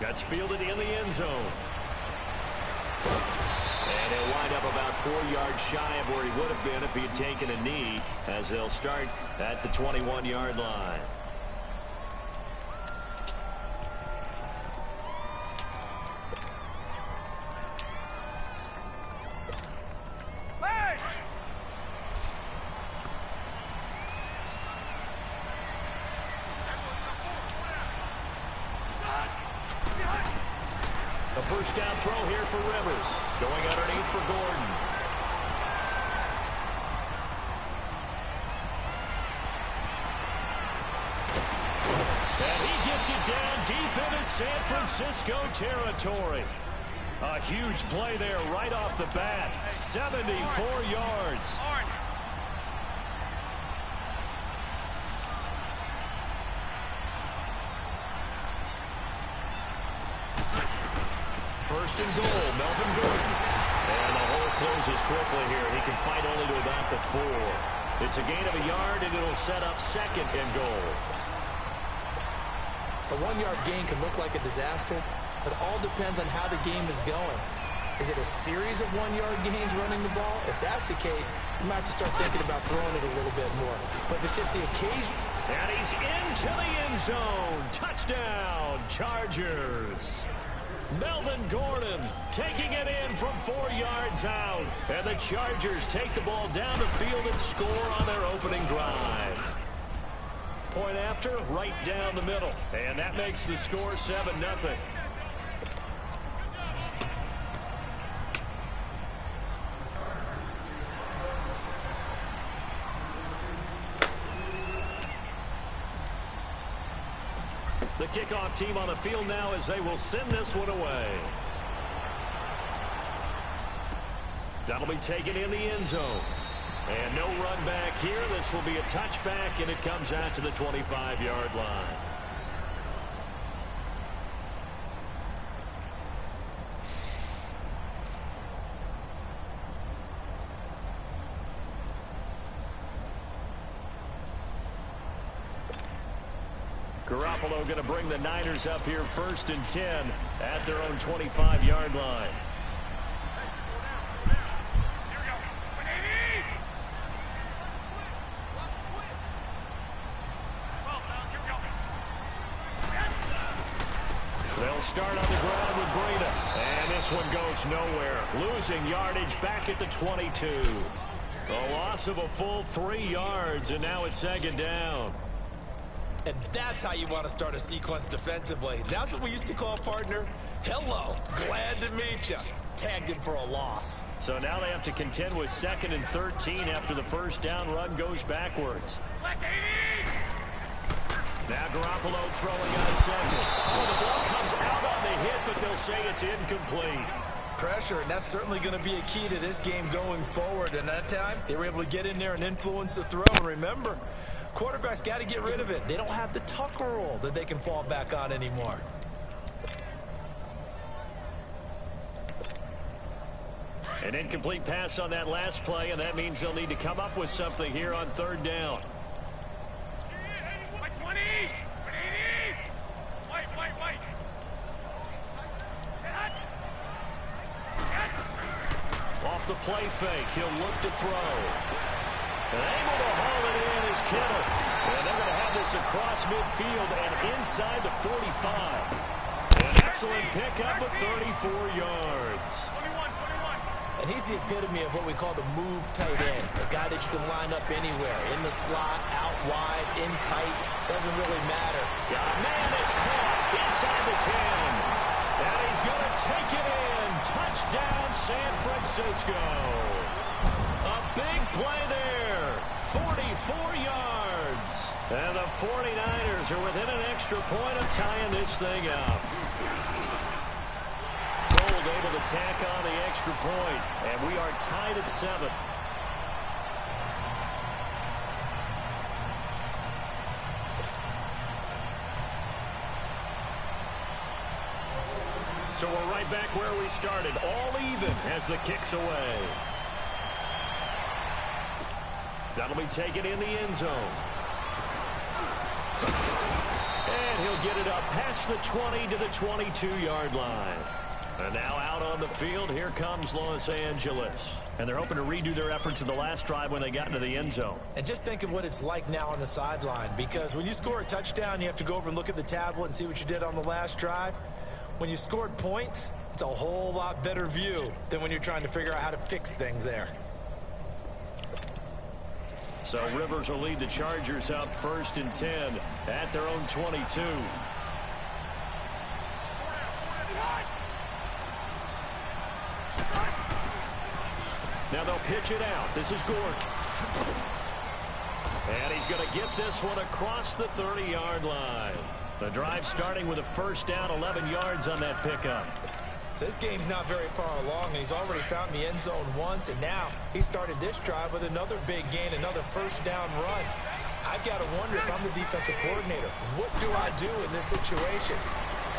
That's fielded in the end zone. And he'll wind up about 4 yards shy of where he would have been if he had taken a knee, as they'll start at the 21-yard line. A first down throw here for Rivers. Going underneath for Gordon. And he gets it down deep into San Francisco territory. A huge play there right off the bat. 74 yards. First and goal, Melvin Gordon. And the hole closes quickly here. He can fight only to about the 4. It's a gain of a yard, and it'll set up second and goal. A 1-yard gain can look like a disaster, but all depends on how the game is going. Is it a series of 1-yard gains running the ball? If that's the case, you might have to start thinking about throwing it a little bit more. But if it's just the occasion... And he's into the end zone. Touchdown, Chargers. Melvin Gordon taking it in from 4 yards out. And the Chargers take the ball down the field and score on their opening drive. Point after, right down the middle. And that makes the score 7-0. The kickoff team on the field now as they will send this one away. That'll be taken in the end zone. And no run back here. This will be a touchback, and it comes out to the 25-yard line. Garoppolo going to bring the Niners up here 1st and 10 at their own 25-yard line. They'll start on the ground with Breida. And this one goes nowhere. Losing yardage back at the 22. A loss of a full 3 yards, and now it's 2nd down. And that's how you want to start a sequence defensively. That's what we used to call, partner, hello, glad to meet you. Tagged him for a loss. So now they have to contend with 2nd and 13 after the first down run goes backwards. Now Garoppolo throwing on 2nd. Well, the ball comes out on the hit, but they'll say it's incomplete. Pressure, and that's certainly going to be a key to this game going forward. And that time, they were able to get in there and influence the throw. And remember, quarterbacks got to get rid of it. They don't have the Tucker rule that they can fall back on anymore. An incomplete pass on that last play, and that means they'll need to come up with something here on 3rd down. Off the play fake, he'll look to throw. And able to haul it in is Kittle. And they're going to have this across midfield and inside the 45. An excellent pickup of 34 yards. And he's the epitome of what we call the move tight end. A guy that you can line up anywhere. In the slot, out wide, in tight. Doesn't really matter. Yeah, man, it's caught inside the 10. And he's going to take it in. Touchdown, San Francisco. A big play there. 44 yards. And the 49ers are within an extra point of tying this thing up. Gold able to tack on the extra point. And we are tied at 7. So we're right back where we started. All even as the kick's away. That'll be taken in the end zone. And he'll get it up past the 20 to the 22-yard line. And now out on the field, here comes Los Angeles. And they're hoping to redo their efforts in the last drive when they got into the end zone. And just think of what it's like now on the sideline, because when you score a touchdown, you have to go over and look at the tablet and see what you did on the last drive. When you scored points, it's a whole lot better view than when you're trying to figure out how to fix things there. So Rivers will lead the Chargers out 1st and 10 at their own 22. Now they'll pitch it out. This is Gordon. And he's going to get this one across the 30-yard line. The drive starting with a 1st down, 11 yards on that pickup. So this game's not very far along, and he's already found the end zone once, and now he started this drive with another big gain, another 1st down run. I've got to wonder, if I'm the defensive coordinator, what do I do in this situation?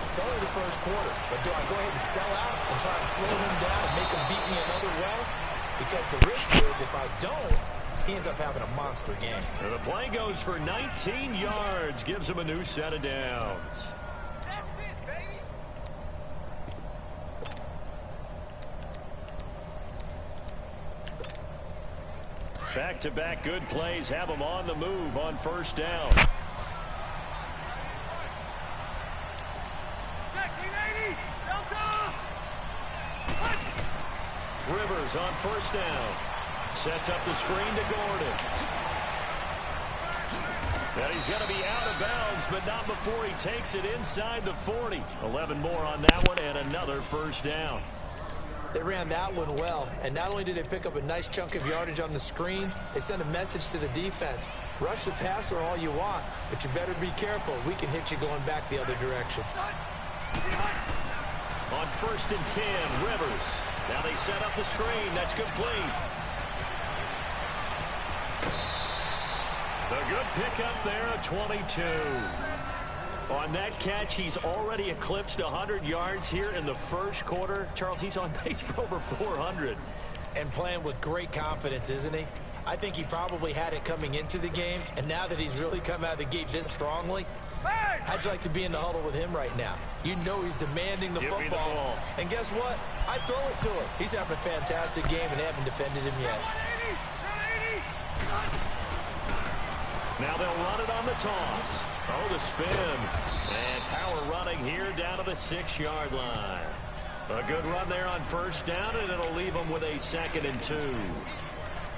It's only the 1st quarter, but do I go ahead and sell out and try and slow him down and make him beat me another way? Because the risk is, if I don't, he ends up having a monster game. And the play goes for 19 yards, gives him a new set of downs. Back-to-back good plays have him on the move on 1st down. Rivers on 1st down. Sets up the screen to Gordon. And he's going to be out of bounds, but not before he takes it inside the 40. 11 more on that one, and another 1st down. They ran that one well, and not only did they pick up a nice chunk of yardage on the screen, they sent a message to the defense. Rush the passer all you want, but you better be careful. We can hit you going back the other direction. On 1st and 10, Rivers. Now they set up the screen. That's complete. A good pickup there at 22. On that catch, he's already eclipsed 100 yards here in the 1st quarter. Charles, he's on pace for over 400. And playing with great confidence, isn't he? I think he probably had it coming into the game, and now that he's really come out of the gate this strongly, how'd you like to be in the huddle with him right now? You know he's demanding the football. And guess what? I throw it to him. He's having a fantastic game, and they haven't defended him yet. Now they'll run it on the toss. Oh, the spin. And power running here down to the 6-yard line. A good run there on 1st down, and it'll leave them with a 2nd and 2.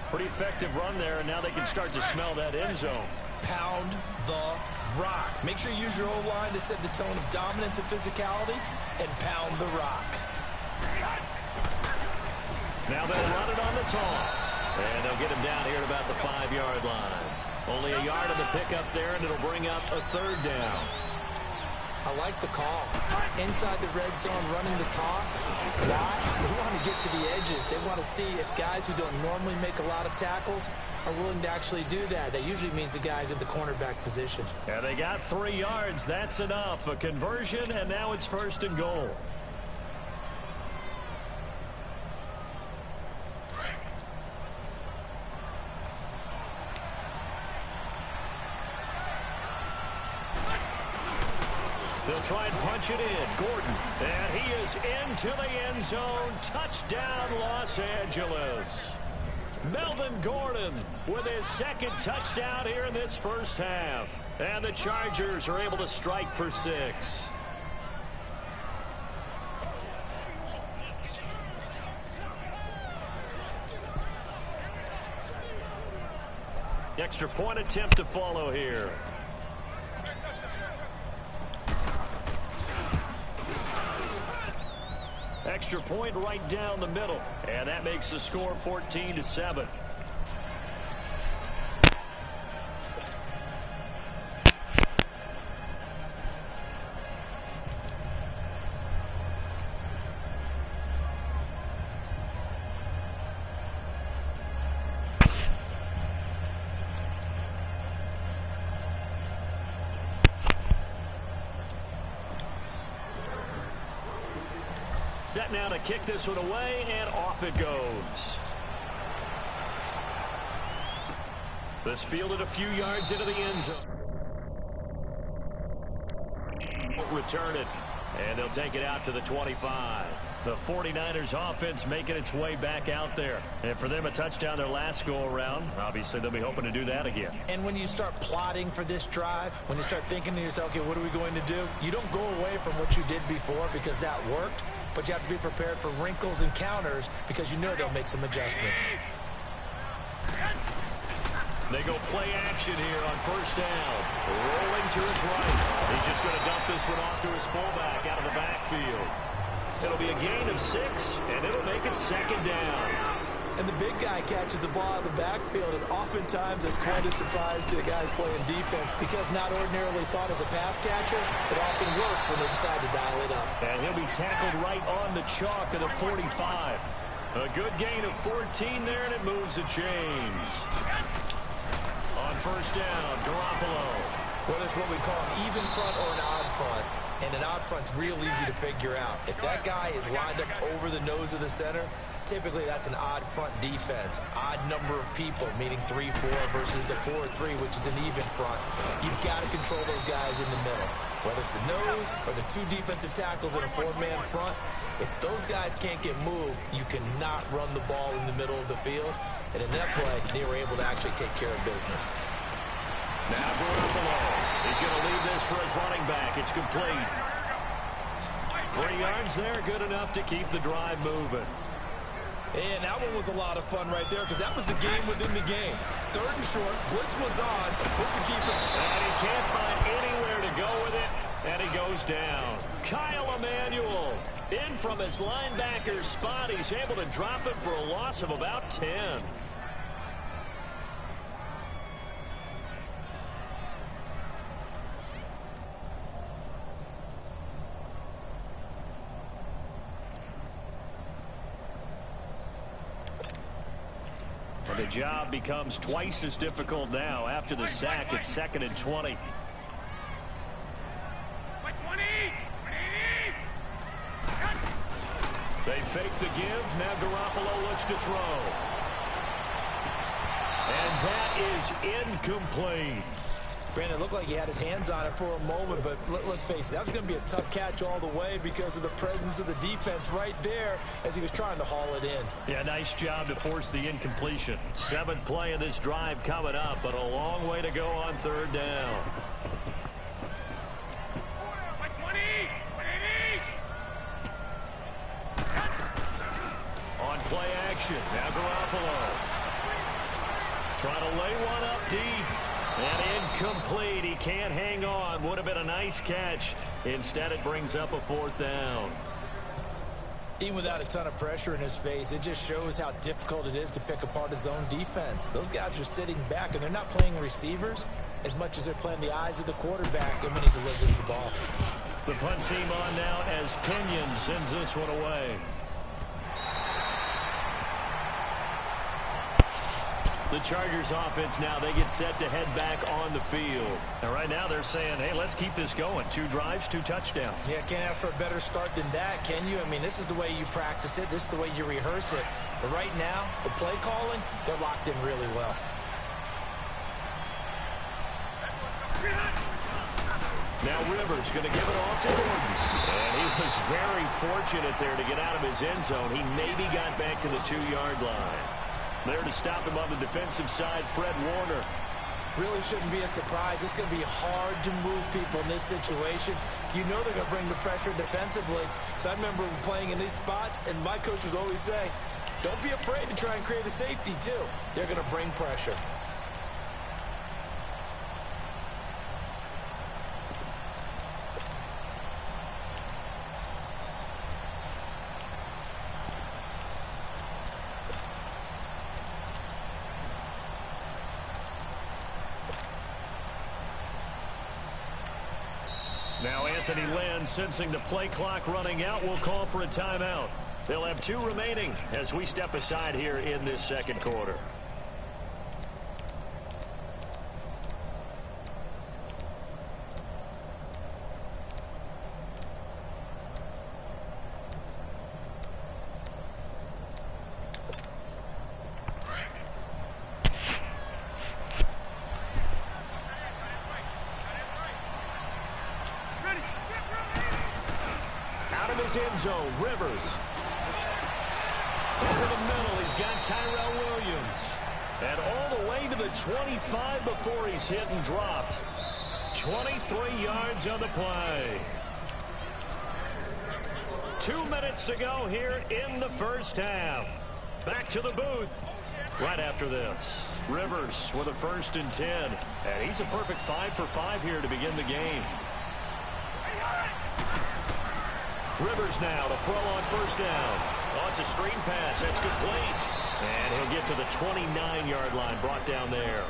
Pretty effective run there, and now they can start to smell that end zone. Pound the rock. Make sure you use your O-line to set the tone of dominance and physicality, and pound the rock. Now they'll run it on the toss. And they'll get him down here at about the 5-yard line. Only a yard of the pickup there, and it'll bring up a 3rd down. I like the call. Inside the red zone, running the toss. Why? They want to get to the edges. They want to see if guys who don't normally make a lot of tackles are willing to actually do that. That usually means the guys at the cornerback position. Yeah, they got 3 yards. That's enough. A conversion, and now it's 1st and goal. They'll try and punch it in. Gordon. And he is into the end zone. Touchdown, Los Angeles. Melvin Gordon with his 2nd touchdown here in this 1st half. And the Chargers are able to strike for 6. Extra point attempt to follow here. Extra point right down the middle. And that makes the score 14-7. Set now to kick this one away, and off it goes. This fielded a few yards into the end zone. return it. And they'll take it out to the 25. The 49ers offense making its way back out there. And for them, a touchdown their last go-around. Obviously, they'll be hoping to do that again. And when you start plotting for this drive, when you start thinking to yourself, okay, what are we going to do? You don't go away from what you did before because that worked, but you have to be prepared for wrinkles and counters because you know they'll make some adjustments. They go play action here on first down. Rolling to his right. He's just going to dump this one off to his fullback out of the backfield. It'll be a gain of 6, and it'll make it second down. And the big guy catches the ball out of the backfield, and oftentimes it's quite a surprise to the guys playing defense because not ordinarily thought as a pass catcher, it often works when they decide to dial it up. And he'll be tackled right on the chalk of the 45. A good gain of 14 there, and it moves the chains. On first down, Garoppolo. Whether it's what we call an even front or an odd front, and an odd front's real easy to figure out. If that guy is lined up over the nose of the center, typically that's an odd front defense. Odd number of people, meaning 3-4 versus the 4-3, which is an even front. You've got to control those guys in the middle. Whether it's the nose or the 2 defensive tackles in a 4-man front, if those guys can't get moved, you cannot run the ball in the middle of the field. And in that play, they were able to actually take care of business. Now Garoppolo. He's going to leave this for his running back. It's complete. 3 yards there, good enough to keep the drive moving. And that one was a lot of fun right there because that was the game within the game. 3rd and short, blitz was on. What's the keeper? And he can't find anywhere to go with it, and he goes down. Kyle Emanuel in from his linebacker spot. He's able to drop it for a loss of about 10. And the job becomes twice as difficult now after the sack. It's 2nd and 20. They fake the give. Now Garoppolo looks to throw. And that is incomplete. Brandon, it looked like he had his hands on it for a moment, but let's face it, that was going to be a tough catch all the way because of the presence of the defense right there as he was trying to haul it in. Yeah, nice job to force the incompletion. 7th play of this drive coming up, but a long way to go on 3rd down. On play action, now Garoppolo. Trying to lay one up deep. And incomplete. He can't hang on. Would have been a nice catch. Instead, it brings up a 4th down. Even without a ton of pressure in his face, it just shows how difficult it is to pick apart his own defense. Those guys are sitting back, and they're not playing receivers as much as they're playing the eyes of the quarterback and when he delivers the ball. The punt team on now as Pinion sends this one away. The Chargers offense now, they get set to head back on the field. And right now they're saying, hey, let's keep this going. 2 drives, 2 touchdowns. Yeah, can't ask for a better start than that, can you? I mean, this is the way you practice it. This is the way you rehearse it. But right now, the play calling, they're locked in really well. Now Rivers going to give it off to Gordon. And he was very fortunate there to get out of his end zone. He maybe got back to the 2-yard line. There to stop him on the defensive side, Fred Warner. Really shouldn't be a surprise. It's going to be hard to move people in this situation. You know they're going to bring the pressure defensively. So I remember playing in these spots, and my coach was always saying, don't be afraid to try and create a safety, too. They're going to bring pressure. Now Anthony Lynn, sensing the play clock running out, will call for a timeout. They'll have 2 remaining as we step aside here in this 2nd quarter. in his end zone. Rivers. Over the middle, he's got Tyrell Williams. And all the way to the 25 before he's hit and dropped. 23 yards on the play. 2 minutes to go here in the first half. Back to the booth right after this. Rivers with a 1st and 10. And he's a perfect 5 for 5 here to begin the game. Rivers now to throw on 1st down. Oh, it's a screen pass. That's complete. And he'll get to the 29-yard line, brought down there.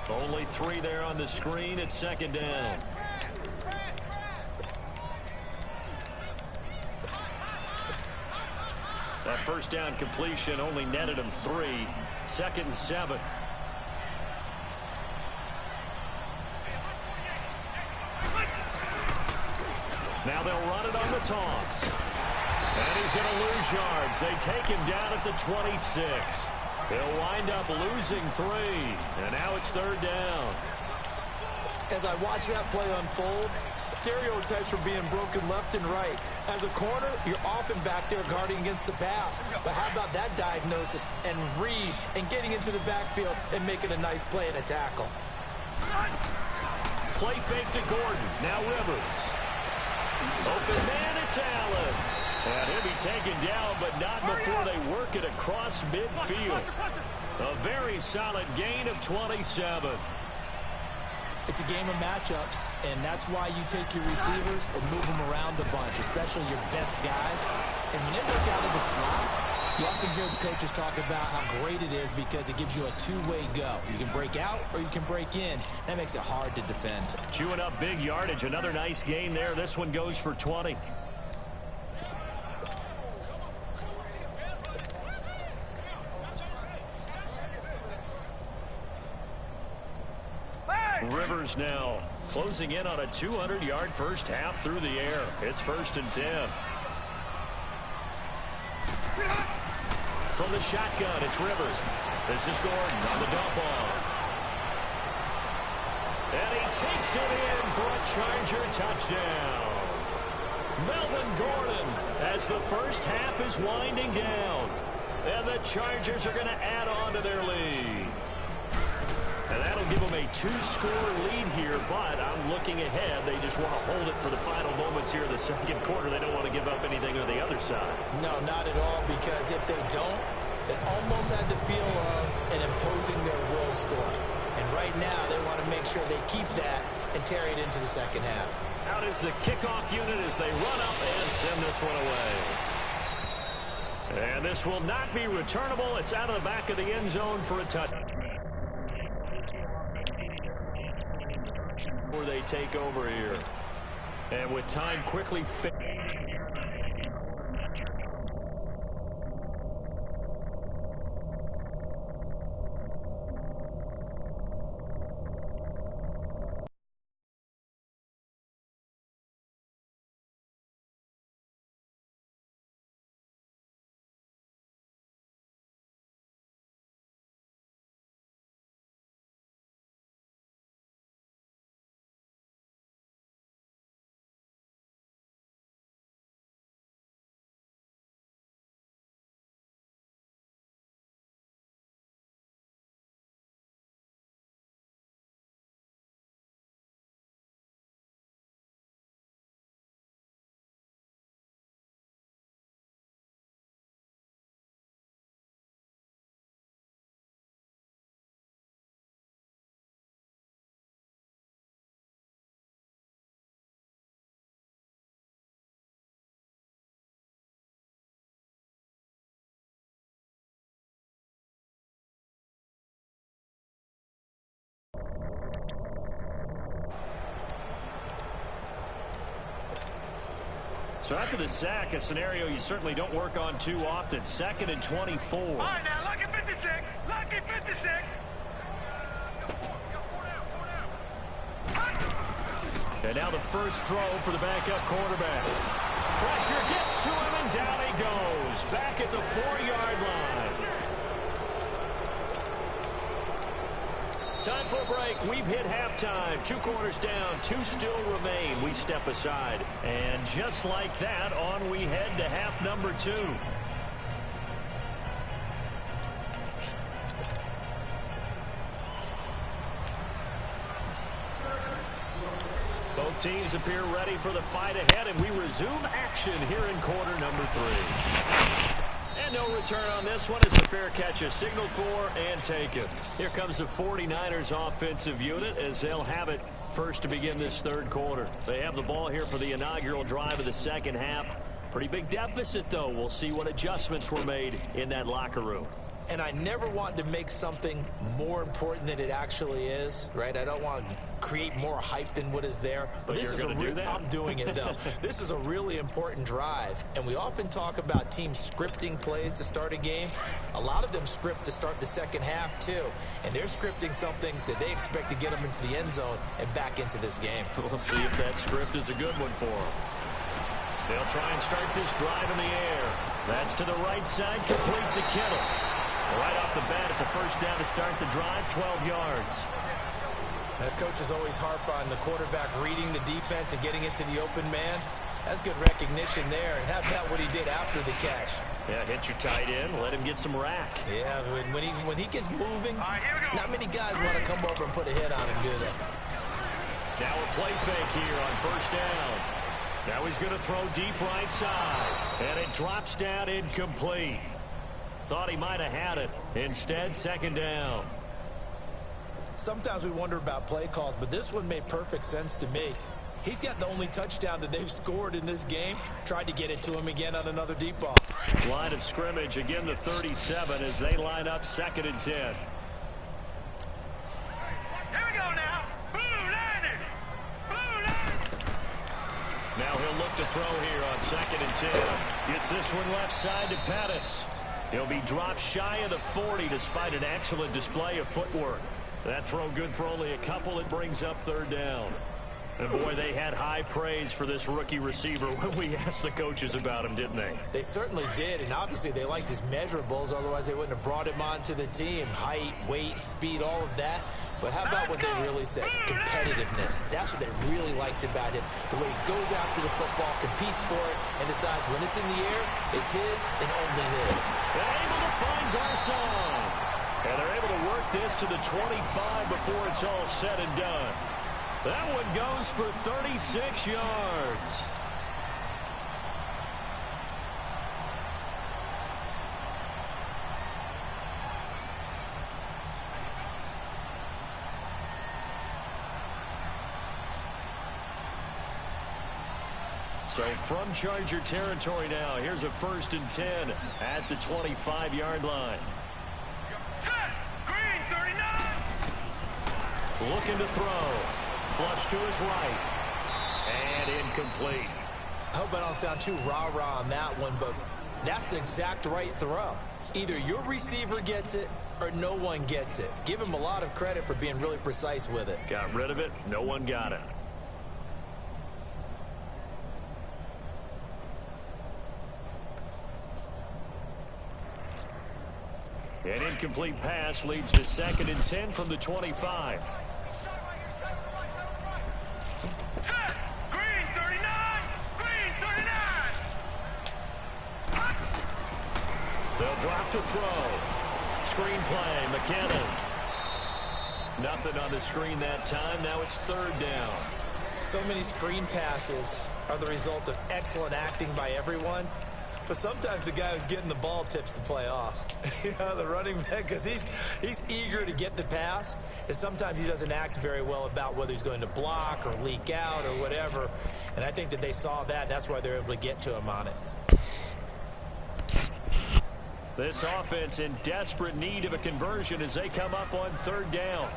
Only 3 there on the screen. It's 2nd down. That 1st down completion only netted him 3. 2nd and 7. Now they'll run it on the toss. And he's going to lose yards. They take him down at the 26. He'll wind up losing 3. And now it's 3rd down. As I watch that play unfold, stereotypes are being broken left and right. As a corner, you're often back there guarding against the pass. But how about that diagnosis and read and getting into the backfield and making a nice play and a tackle? Play fake to Gordon. Now Rivers. Open man, it's Allen. And he'll be taken down, but not before they work it across midfield. A very solid gain of 27. It's a game of matchups, and that's why you take your receivers and move them around a bunch, especially your best guys. And when they work out of the slot, you often hear the coaches talk about how great it is because it gives you a two-way go. You can break out or you can break in. That makes it hard to defend. Chewing up big yardage. Another nice gain there. This one goes for 20. Rivers now closing in on a 200-yard first half through the air. It's 1st and 10. From the shotgun, it's Rivers. This is Gordon on the dump off. And he takes it in for a Charger touchdown. Melvin Gordon as the first half is winding down. And the Chargers are going to add on to their lead. And that'll give them a 2-score lead here, but I'm looking ahead. They just want to hold it for the final moments here in the 2nd quarter. They don't want to give up anything on the other side. No, not at all, because if they don't, it almost had the feel of an imposing their will score. And right now, they want to make sure they keep that and carry it into the 2nd half. Out is the kickoff unit as they run up and send this one away. And this will not be returnable. It's out of the back of the end zone for a touchdown. They take over here. And with time quickly So after the sack, a scenario you certainly don't work on too often. 2nd and 24. All right, now, lucky 56. Lucky 56. And now the first throw for the backup quarterback. Pressure gets to him, and down he goes. Back at the 4-yard line. Time for a break. We've hit halftime. 2 quarters down. 2 still remain. We step aside. And just like that, on we head to half number 2. Both teams appear ready for the fight ahead, and we resume action here in quarter number 3. And no return on this one. It's a fair catch, a signal for, and taken. Here comes the 49ers offensive unit as they'll have it first to begin this third quarter. They have the ball here for the inaugural drive of the second half. Pretty big deficit, though. We'll see what adjustments were made in that locker room. And I never want to make something more important than it actually is, right? I don't want to create more hype than what is there. But this is I'm doing it, though. This is a really important drive. And we often talk about teams scripting plays to start a game. A lot of them script to start the second half, too. And they're scripting something that they expect to get them into the end zone and back into this game. We'll see if that script is a good one for them. They'll try and start this drive in the air. That's to the right side, complete to Kittle. Right off the bat, it's a first down to start the drive, 12 yards. Coaches always harp on the quarterback reading the defense and getting it to the open man. That's good recognition there. And how about what he did after the catch? Yeah, hit your tight end, let him get some rack. Yeah, when he gets moving, not many guys want to come over and put a hit on him, do they? Now a play fake here on first down. Now he's going to throw deep right side. And it drops down incomplete. Thought he might have had it. Instead, second down. Sometimes we wonder about play calls, but this one made perfect sense to me. He's got the only touchdown that they've scored in this game. Tried to get it to him again on another deep ball. Line of scrimmage, again the 37 as they line up 2nd and 10. Here we go now. Blue Niners. Blue Niners. Now he'll look to throw here on 2nd and 10. Gets this one left side to Pettis. He'll be dropped shy of the 40 despite an excellent display of footwork. That throw good for only a couple. It brings up 3rd down. And boy, they had high praise for this rookie receiver when we asked the coaches about him, didn't they? They certainly did, and obviously they liked his measurables. Otherwise, they wouldn't have brought him onto the team. Height, weight, speed, all of that. But how about what they really said? Competitiveness. That's what they really liked about him. The way he goes after the football, competes for it, and decides when it's in the air, it's his and only his. They're able to find Garcon. And they're able to work this to the 25 before it's all said and done. That one goes for 36 yards. So from Charger territory now, here's a 1st and 10 at the 25-yard line. Set. Green 39. Looking to throw. Flush to his right. And incomplete. I hope I don't sound too rah-rah on that one, but that's the exact right throw. Either your receiver gets it or no one gets it. Give him a lot of credit for being really precise with it. Got rid of it. No one got it. An incomplete pass leads to 2nd and 10 from the 25. Set. Green 39. Green 39. They'll drop to throw. Screen play, McKinnon. Nothing on the screen that time. Now it's 3rd down. So many screen passes are the result of excellent acting by everyone. But sometimes the guy who's getting the ball tips the play off. You know, the running back, because he's eager to get the pass, and sometimes he doesn't act very well about whether he's going to block or leak out or whatever. And I think that they saw that, and that's why they're able to get to him on it. This offense in desperate need of a conversion as they come up on 3rd down.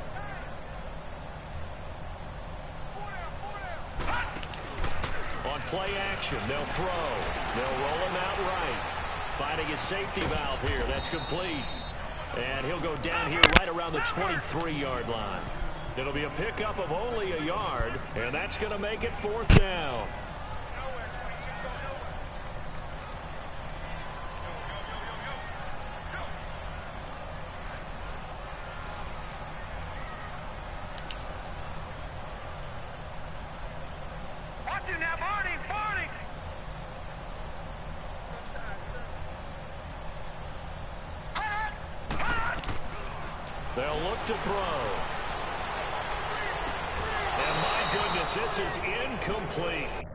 On play action, they'll throw. They'll roll him out right. Finding his safety valve here. That's complete. And he'll go down here right around the 23-yard line. It'll be a pickup of only a yard, and that's going to make it 4th down. They'll look to throw. And my goodness, this is incomplete.